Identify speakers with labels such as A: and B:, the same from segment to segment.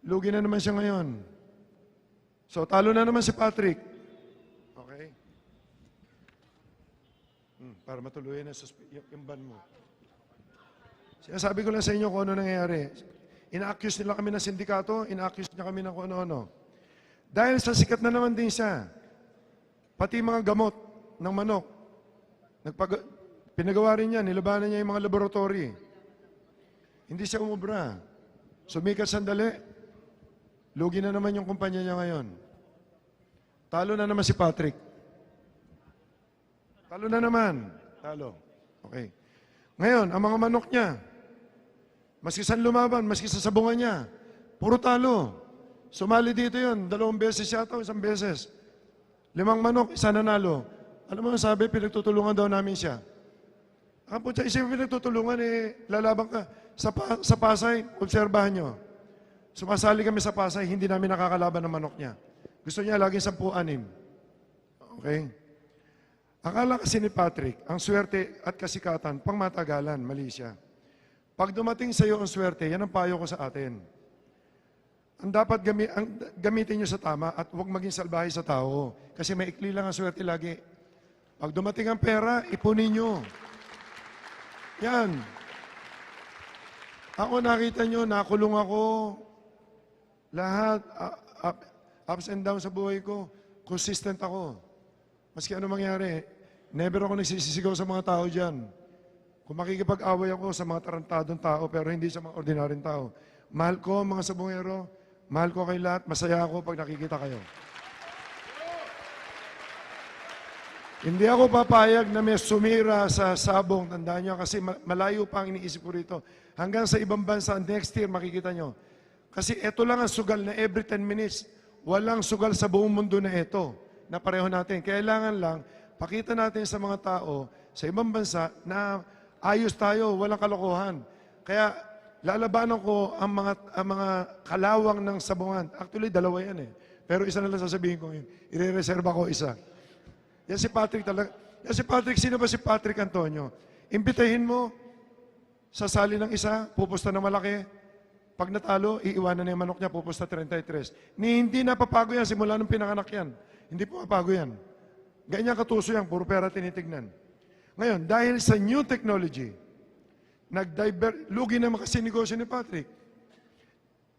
A: Lugi na naman siya ngayon. So, talo na naman si Patrick. Okay? Para matuluyan na yung ban mo. Sinasabi ko lang sa inyo kung ano nangyayari. Ina-accuse nila kami ng sindikato, ina-accuse niya kami ng kung ano-ano. Dahil sa sikat na naman din siya, pati mga gamot ng manok, pinagawa rin niya, nilabanan niya yung mga laboratory. Hindi siya umubra. Sumikat sandali, lugi na naman yung kumpanya niya ngayon. Talo na naman si Patrick. Talo na naman. Talo. Okay. Ngayon, ang mga manok niya, maski saan lumaban, maski sa sabungan niya, puro talo. Sumali dito yun, 2 beses yata, 1 beses. 5 manok, 1 nanalo. Alam mo, sabi, pinagtutulungan daw namin siya. Ang po siya, isipin pinagtutulungan, lalabang ka. Sa Pasay, obserbahan nyo. Sumasali kami sa Pasay, hindi namin nakakalaban ng manok niya. Gusto niya laging 10-6. Okay? Akala kasi ni Patrick, ang swerte at kasikatan, pang matagalan, mali siya. Pag dumating sa iyo ang swerte, yan ang payo ko sa atin. Ang dapat gamitin nyo sa tama at huwag maging salbahe sa tao. Kasi maikli lang ang swerte lagi. Pag dumating ang pera, ipunin nyo. Yan. Ako nakita nyo, nakulong ako. Lahat, ups and downs sa buhay ko, consistent ako. Maski ano mangyari, never ako nagsisisigaw sa mga tao dyan. Kung makikipag-away ako sa mga tarantadong tao, pero hindi sa mga ordinaryong tao. Mahal ko mga sabungero, mahal ko kay lahat, masaya ako pag nakikita kayo. Hindi ako papayag na may sumira sa sabong, tandaan nyo, kasi malayo pa ang iniisip ko rito. Hanggang sa ibang bansa, next year, makikita nyo. Kasi ito lang ang sugal na every 10 minutes, walang sugal sa buong mundo na ito, na pareho natin. Kailangan lang, pakita natin sa mga tao, sa ibang bansa, na ayos tayo, walang kalokohan. Kaya, lalabanan ko ang mga kalawang ng sabungan. Actually, 2 yan eh. Pero isa na lang sasabihin ko yun. I-reserva ko isa. Yan si Patrick talaga. Yan si Patrick, sino ba si Patrick Antonio? Imbitahin mo, sasali ng isa, pupusta ng malaki. Pag natalo, iiwanan na yung manok niya, pupusta 33. Hindi napapago yan, simula nung pinanganak yan. Hindi pumapago yan. Ganyan katuso yan, puro pera tinitignan. Ngayon, dahil sa new technology, lugi naman kasi negosyo ni Patrick.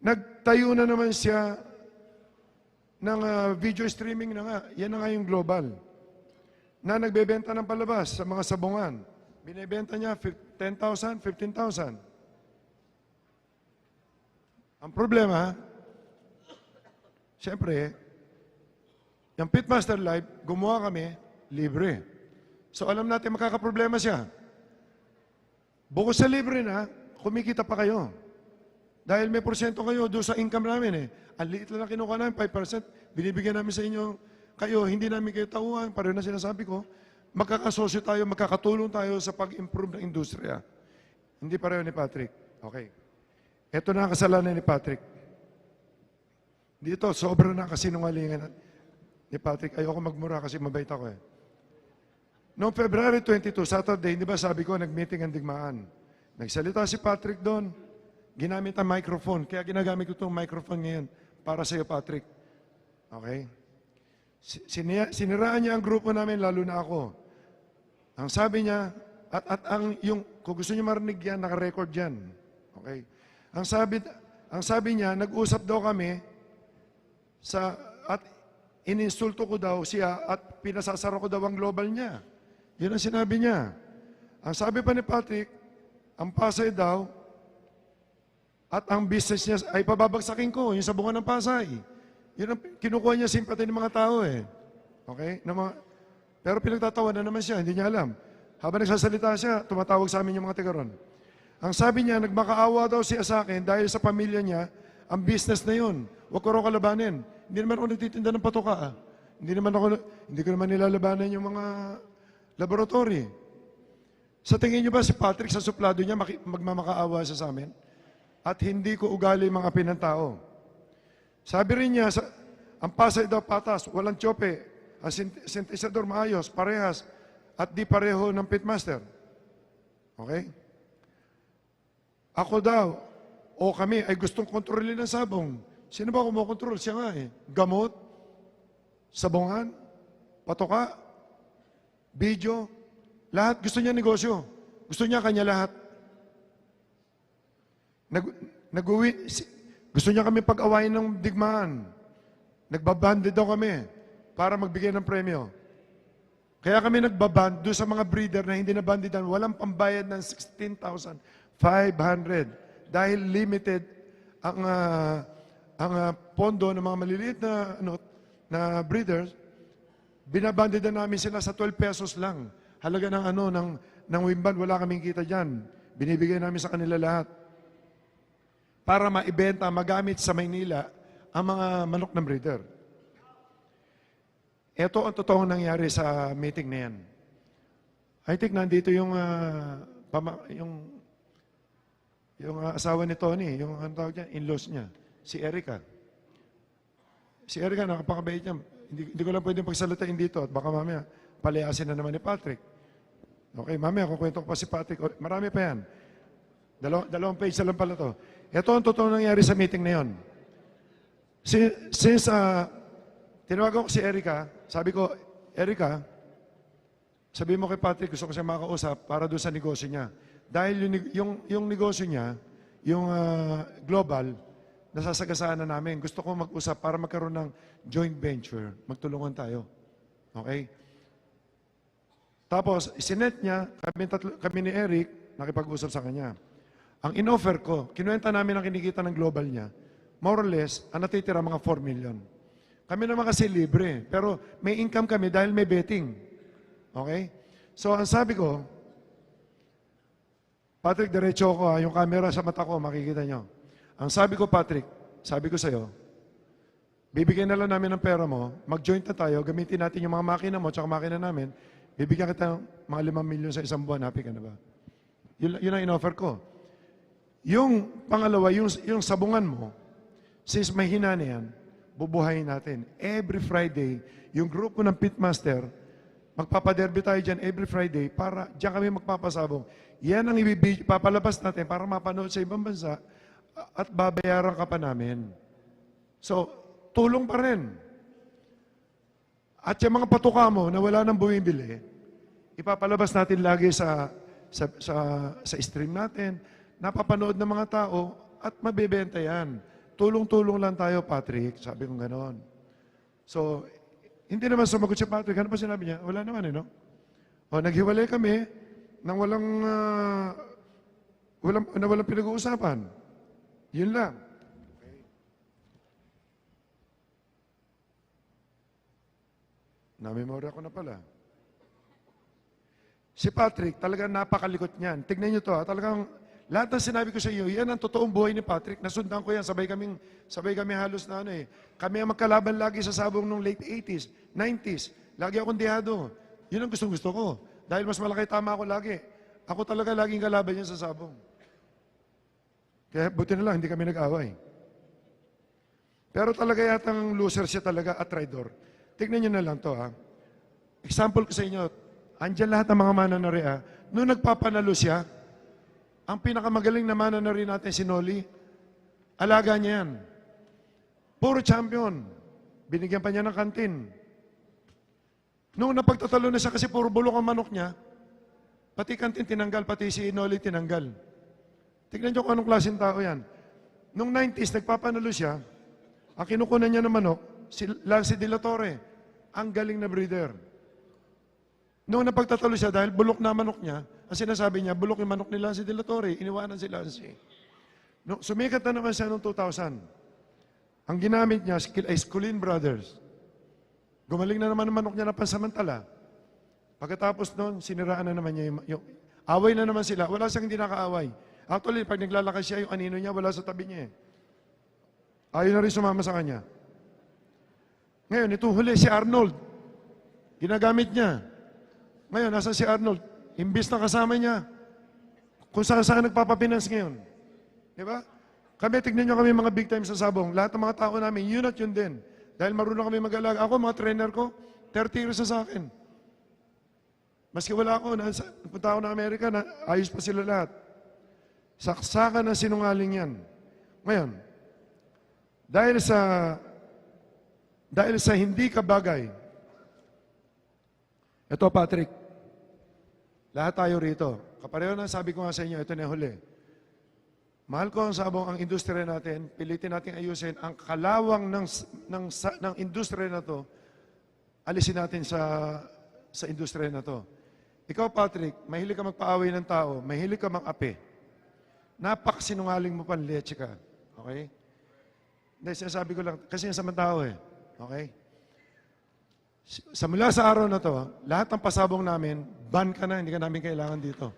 A: Nagtayo na naman siya ng video streaming na nga. Yan na nga yung global. Na nagbebenta ng palabas sa mga sabungan. Binibenta niya 10,000, 15,000. Ang problema, siyempre, yung Pitmaster Live, gumawa kami, libre. So alam natin makakaproblema siya. Bukod sa libre na, kumikita pa kayo. Dahil may porsyento kayo doon sa income namin eh. Ang liit lang kinuha namin, 5%. Binibigyan namin sa inyo, kayo, hindi namin kayo tauhan. Pareho na sinasabi ko, magkakasosyo tayo, magkakatulong tayo sa pag-improve ng industriya. Hindi pareho ni Patrick. Okay. Ito na ang kasalanan ni Patrick. Dito, sobra na kasinungalingan ni Patrick. Ayoko magmura kasi mabait ako eh. Noong February 22, Saturday, di ba sabi ko, nag-meeting ang digmaan. Nagsalita si Patrick doon. Ginamit ang microphone. Kaya ginagamit ko itong microphone ngayon para sa iyo, Patrick. Okay? Siniraan niya ang grupo namin, lalo na ako. Ang sabi niya, kung gusto niyo marinig yan, naka-record yan. Okay? Ang sabi niya, nag-usap daw kami at ininsulto ko daw siya at pinasasara ko daw ang global niya. Yun ang sinabi niya. Ang sabi pa ni Patrick, ang Pasay daw at ang business niya ay pababagsakin ko, yung sabungan ng Pasay. Yun ang kinukuha niya simpati ng mga tao eh. Okay? Pero pinagtatawa na naman siya, hindi niya alam. Habang nagsasalita siya, tumatawag sa amin yung mga tigaron. Ang sabi niya, nagmakaawa daw siya sa akin dahil sa pamilya niya, ang business na yun. Huwag ko raw kalabanin. Hindi naman ako nagtitinda ng patuka. Hindi ko naman nilalabanan yung mga laboratory. Sa tingin niyo ba si Patrick sa suplado niya magmamakaawa siya sa amin? At hindi ko ugali mga pinantao. Sabi rin niya, ang Pasay daw patas, walang tsope, ang sintesador maayos, parehas, at di pareho ng pitmaster. Okay? Ako daw, o kami ay gustong kontrolin ng sabong. Sino ba kumokontrol? Siya nga eh. Gamot, sabungan, patoka, video, lahat. Gusto niya negosyo. Gusto niya kanya lahat. Gusto niya kami pag-awayin ng digmaan. Nagbabanded daw kami para magbigay ng premyo. Kaya kami nagbaband doon sa mga breeder na hindi nabandidan, walang pambayad ng 16,500 dahil limited ang pondo ng mga maliliit na breeders. Binabandidan namin sila sa 12 pesos lang. Halaga ng wimban, wala kaming kita diyan. Binibigay namin sa kanila lahat para maibenta, magamit sa Maynila ang mga manok ng breeder. Ito ang totoong nangyari sa meeting na yan. I think nandito yung asawa ni Tony, yung ano tawag niya, in-laws niya, si Erica. Si Erica, nakapakabait niya. Hindi ko lang pwedeng pagsalitain dito at baka mamaya palayasin na naman ni Patrick. Okay, mamaya kukwento ko pa si Patrick. Marami pa yan. Dalawang page na lang pala to. Ito ang totoong nangyari sa meeting na yon. Since tinawagan ko si Erica, sabi ko, Erica, sabi mo kay Patrick, gusto ko siya makausap para doon sa negosyo niya. Dahil yung negosyo niya, yung global, nasasagasaan na namin. Gusto ko mag-usap para magkaroon ng joint venture. Magtulungan tayo. Okay? Tapos, sinet niya, kami ni Eric, nakipag-usap sa kanya. Ang in-offer ko, kinuwenta namin ang kinikita ng global niya, more or less, ang natitira mga 4 million. Kami naman kasi libre, pero may income kami dahil may betting. Okay? So, ang sabi ko, Patrick, diretso ko yung camera sa mata ko, makikita nyo. Ang sabi ko, Patrick, sabi ko sa'yo, bibigyan na lang namin ng pera mo, mag-joint na tayo, gamitin natin yung mga makina mo, tsaka makina namin, bibigyan kita ng mga 5 million sa isang buwan, happy ka na ba? Yun ang in-offer ko. Yung pangalawa, yung sabungan mo, since may hina na yan, bubuhayin natin. Every Friday, yung grupo ng Pitmaster, magpapaderby tayo dyan every Friday para dyan kami magpapasabong. Yan ang papalabas natin para mapanood sa ibang bansa at babayaran ka pa namin. So, tulong pa rin. At yung mga patuka mo na wala nang bumibili, ipapalabas natin lagi sa stream natin, napapanood ng mga tao at mabibenta yan. Tulong-tulong lang tayo, Patrick. Sabi kong ganon. So, hindi naman sumagot si Patrick. Ano pa sinabi niya? Wala naman, no? O, naghiwalay kami nang walang pinag-uusapan. Yun lang. Okay. Namemorya ko na pala. Si Patrick, talagang napakalikot niyan. Tignan niyo to, talagang lahat ng sinabi ko sa iyo, yan ang totoong buhay ni Patrick. Nasundan ko yan. Sabay kami halos na ano eh. Kami ang magkalaban lagi sa sabong nung late 80s, 90s. Lagi akong dihado. Yun ang gusto ko. Dahil mas malaki tama ako lagi. Ako talaga laging kalaban niya sa sabong. Kaya buti na lang, hindi kami nag-away. Pero talaga yatang loser siya talaga at traitor. Tignan niyo na lang to ha. Example ko sa inyo, andyan lahat ng mga mananariya. Noong nagpapanalo siya, ang pinakamagaling na mananari natin si Noli, alaga niya yan. Puro champion. Binigyan pa niya ng kantin. Noong napagtatalo na siya kasi puro bulok ang manok niya, pati kantin tinanggal, pati si Noli tinanggal. Tignan niyo kung anong klaseng tao yan. Noong 90s, nagpapanalo siya, ang kinukunan niya ng manok, si Lance De La Torre, ang galing na breeder. Noong napagtatalo siya, dahil bulok na manok niya, ang sinasabi niya, bulok yung manok ni Lance De La Torre, iniwanan si Lance. No, sumikat na naman siya noong 2000. Ang ginamit niya ay Sculin Brothers. Gumaling na naman ang manok niya na pansamantala. Pagkatapos noon, siniraan na naman niya yung away na naman sila. Wala siyang hindi nakaaway. Actually, pag naglalakad siya, yung anino niya, wala sa tabi niya eh. Ayaw na rin sumama sa kanya. Ngayon, itong huli, si Arnold. Ginagamit niya. Ngayon, nasa si Arnold? Imbis na kasama niya. Kung saan nagpapapinance ngayon. Di ba? Kami, tignan nyo kami mga big time sa sabong. Lahat ng mga tao namin, yun at yun din. Dahil marunong kami mag-alaga. Ako, mga trainer ko, 30 years na sa akin. Maski wala ako, punta ako ng Amerika, ayos pa sila lahat. Saksakan na sinungaling yan. Ngayon, dahil sa hindi kabagay. Ito, Patrick, lahat tayo rito. Kapareho na sabi ko nga sa inyo, ito na yung huli. Mahal ko ang sabong ang industriya natin, pilitin natin ayusin ang kalawang ng industriya na to, alisin natin sa industriya na to. Ikaw, Patrick, mahilig ka magpaaway ng tao, mahilig ka mang-ape. Napakasinungaling mo panleche ka. Okay? Hindi, sinasabi ko lang, kasi yung sa mga tao eh. Okay? Mula sa araw na to, lahat ng pasabong namin, ban ka na, hindi ka namin kailangan dito.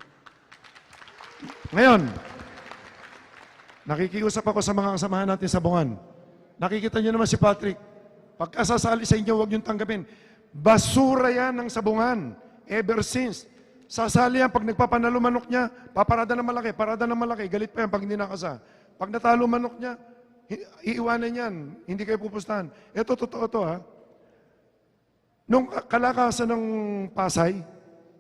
A: Ngayon, nakikiusap ako sa mga kasamahan natin sa bungan. Nakikita niyo naman si Patrick. Pagkasasali sa inyo, huwag niyong tanggapin. Basura yan ng sabungan. Ever since. Sasali yan, pag nagpapanalo manok niya, paparada ng malaki, galit pa yan pag hindi nakasa. Pag natalo manok niya, iiwanan yan. Hindi kayo pupustahan. Ito, totoo to ha. Nung kalakasan ng Pasay,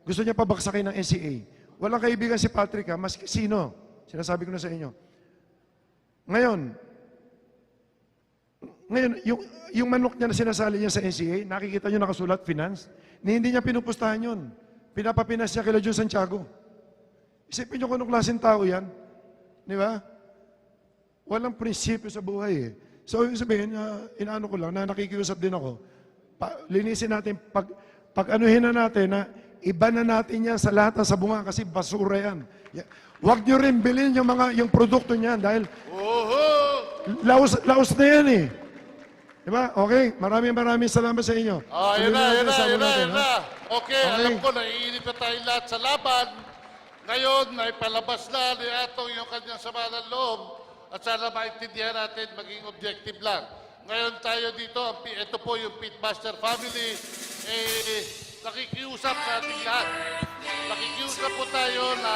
A: gusto niya pabaksakin ng NCA. Walang kaibigan si Patrick ha, maski sino. Sinasabi ko na sa inyo. Ngayon, yung manok niya na sinasali niya sa NCA, nakikita niyo nakasulat, finance, hindi niya pinupustahan yun. Pinapapinas niya kila Jun Santiago. Isipin niyo kung anong klaseng tao yan. Di ba? Walang prinsipyo sa buhay eh. So, ibig sabihin, inaano ko lang, na nakikiusap din ako, linisin natin, pag-anuhin na natin, na iba na natin yan sa lahat ng sabungan kasi basura yan. Huwag niyo rin bilhin yung produkto niyan dahil laos na yan eh. Diba? Okay, maraming salamat sa inyo.
B: Yun na. Okay, alam ko, naiinip na tayo lahat sa laban. Ngayon, naipalabas na ni Atong yung kanyang sama ng loob at sana maintindihan natin, maging objective lang. Ngayon tayo dito, ito po yung Pitmaster family, nakikiusap sa ating lahat. Nakikiusap po tayo na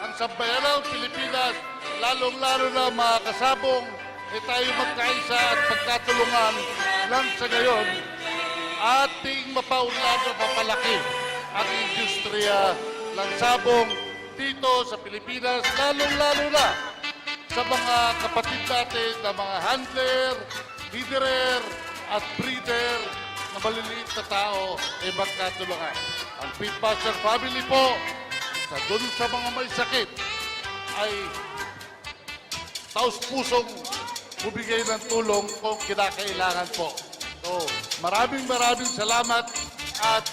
B: ang sambayanang Pilipinas, lalong-lalo na mga kasabong, tayo magkaisa at pagkatulungan lang sa gayon, ating mapaunlad o mapalaki ang industriya ng sabong dito sa Pilipinas, lalong-lalo na sa mga kapatid natin na mga handler, leaderer at breeder na maliliit na tao ay magkatulungan. Ang Pitmaster family po, dun sa mga may sakit, ay taus-pusong bumigay ng tulong kung kinakailangan po. So, maraming salamat at